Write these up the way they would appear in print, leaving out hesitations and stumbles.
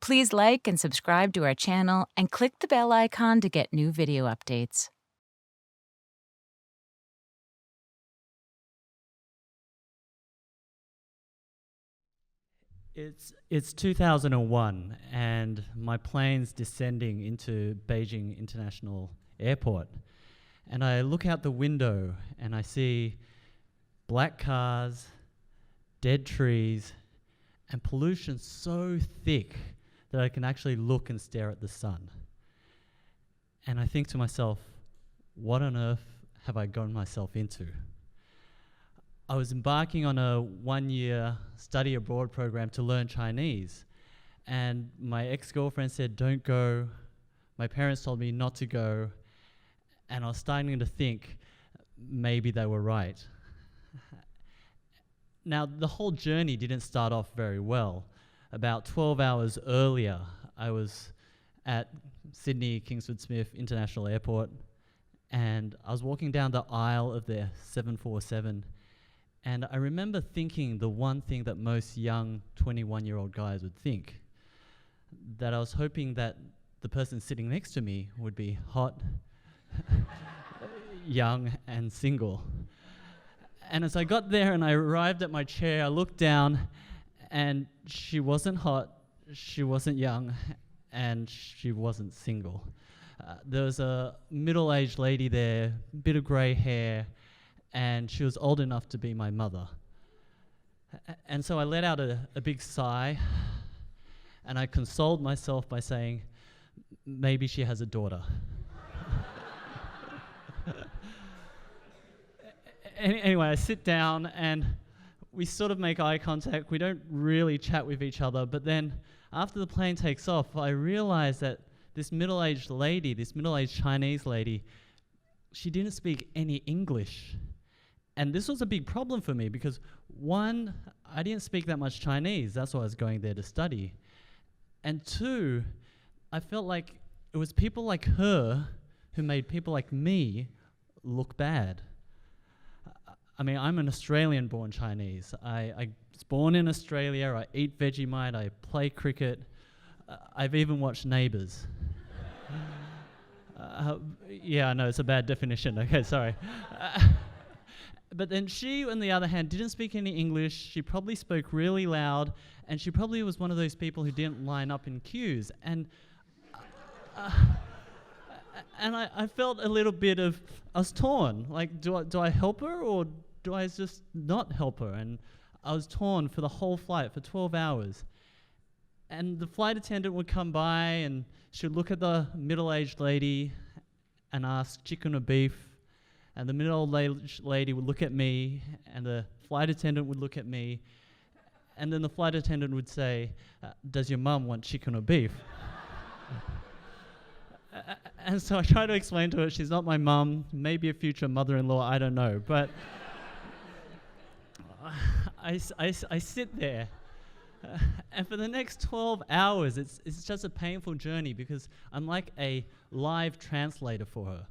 Please like and subscribe to our channel and click the bell icon to get new video updates. It's 2001 and my plane's descending into Beijing International Airport. And I look out the window and I see black cars, dead trees, and pollution so thick that I can actually look and stare at the sun. And I think to myself, what on earth have I gotten myself into? I was embarking on a 1-year study abroad program to learn Chinese, and my ex-girlfriend said, don't go. My parents told me not to go, and I was starting to think maybe they were right. Now, the whole journey didn't start off very well. About 12 hours earlier, I was at Sydney Kingsford Smith International Airport, and I was walking down the aisle of their 747, and I remember thinking the one thing that most young 21-year-old guys would think, that I was hoping that the person sitting next to me would be hot, young, and single. And as I got there and I arrived at my chair, I looked down, and she wasn't hot, she wasn't young, and she wasn't single. There was a middle-aged lady there, bit of grey hair, and she was old enough to be my mother. And so I let out a big sigh, and I consoled myself by saying, maybe she has a daughter. Anyway, I sit down and we sort of make eye contact. We don't really chat with each other, but then after the plane takes off, I realize that this middle-aged lady, this middle-aged Chinese lady, she didn't speak any English. And this was a big problem for me because, one, I didn't speak that much Chinese. That's why I was going there to study. And two, I felt like it was people like her who made people like me look bad. I mean, I'm an Australian-born Chinese. I was born in Australia. I eat Vegemite. I play cricket. I've even watched Neighbours. Yeah, I know, it's a bad definition. Okay, sorry. But then she, on the other hand, didn't speak any English. She probably spoke really loud, and she probably was one of those people who didn't line up in queues. And I felt a little bit of, I was torn. Like, do I help her or do I just not help her? And I was torn for the whole flight, for 12 hours. And the flight attendant would come by and she'd look at the middle-aged lady and ask chicken or beef. And the middle-aged lady would look at me, and the flight attendant would look at me, and then the flight attendant would say, does your mum want chicken or beef? And so I try to explain to her, she's not my mum, maybe a future mother-in-law, I don't know. But I sit there, and for the next 12 hours, it's just a painful journey because I'm like a live translator for her.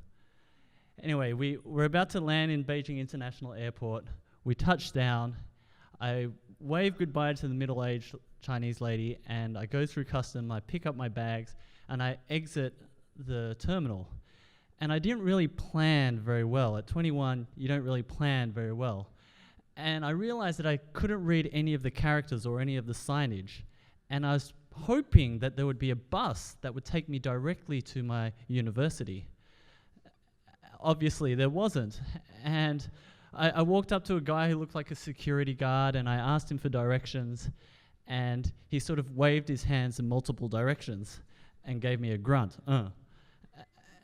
Anyway, we're about to land in Beijing International Airport. We touch down. I wave goodbye to the middle-aged Chinese lady, and I go through custom. I pick up my bags, and I exit the terminal. And I didn't really plan very well. At 21, you don't really plan very well. And I realized that I couldn't read any of the characters or any of the signage. And I was hoping that there would be a bus that would take me directly to my university. Obviously, there wasn't. And I walked up to a guy who looked like a security guard, and I asked him for directions, and he sort of waved his hands in multiple directions and gave me a grunt.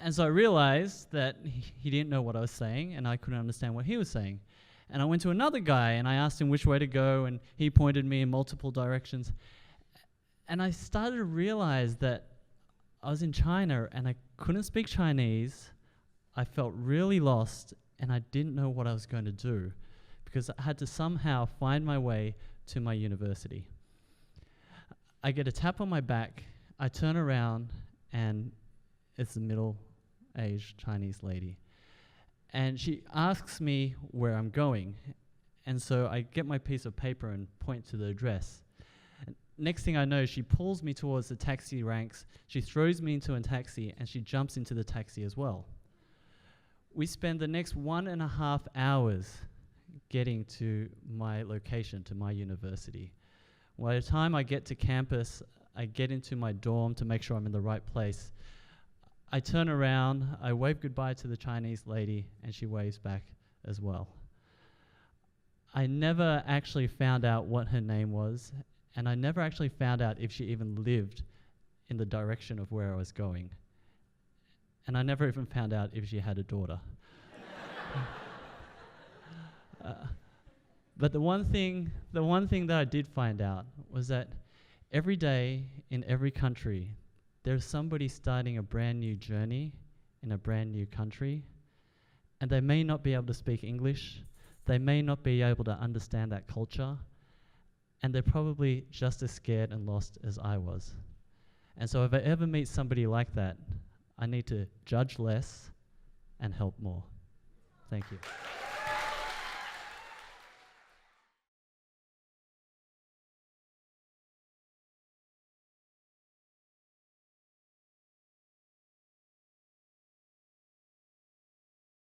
And so I realized that he didn't know what I was saying, and I couldn't understand what he was saying. And I went to another guy, and I asked him which way to go, and he pointed me in multiple directions. And I started to realize that I was in China, and I couldn't speak Chinese. I felt really lost, and I didn't know what I was going to do because I had to somehow find my way to my university. I get a tap on my back, I turn around, and it's a middle-aged Chinese lady. And she asks me where I'm going, and so I get my piece of paper and point to the address. And next thing I know, she pulls me towards the taxi ranks, she throws me into a taxi, and she jumps into the taxi as well. We spend the next 1.5 hours getting to my location, to my university. By the time I get to campus, I get into my dorm to make sure I'm in the right place. I turn around, I wave goodbye to the Chinese lady, and she waves back as well. I never actually found out what her name was, and I never actually found out if she even lived in the direction of where I was going. And I never even found out if she had a daughter. But the one thing that I did find out was that every day in every country, there's somebody starting a brand new journey in a brand new country, and they may not be able to speak English, they may not be able to understand that culture, and they're probably just as scared and lost as I was. And so if I ever meet somebody like that, I need to judge less and help more. Thank you.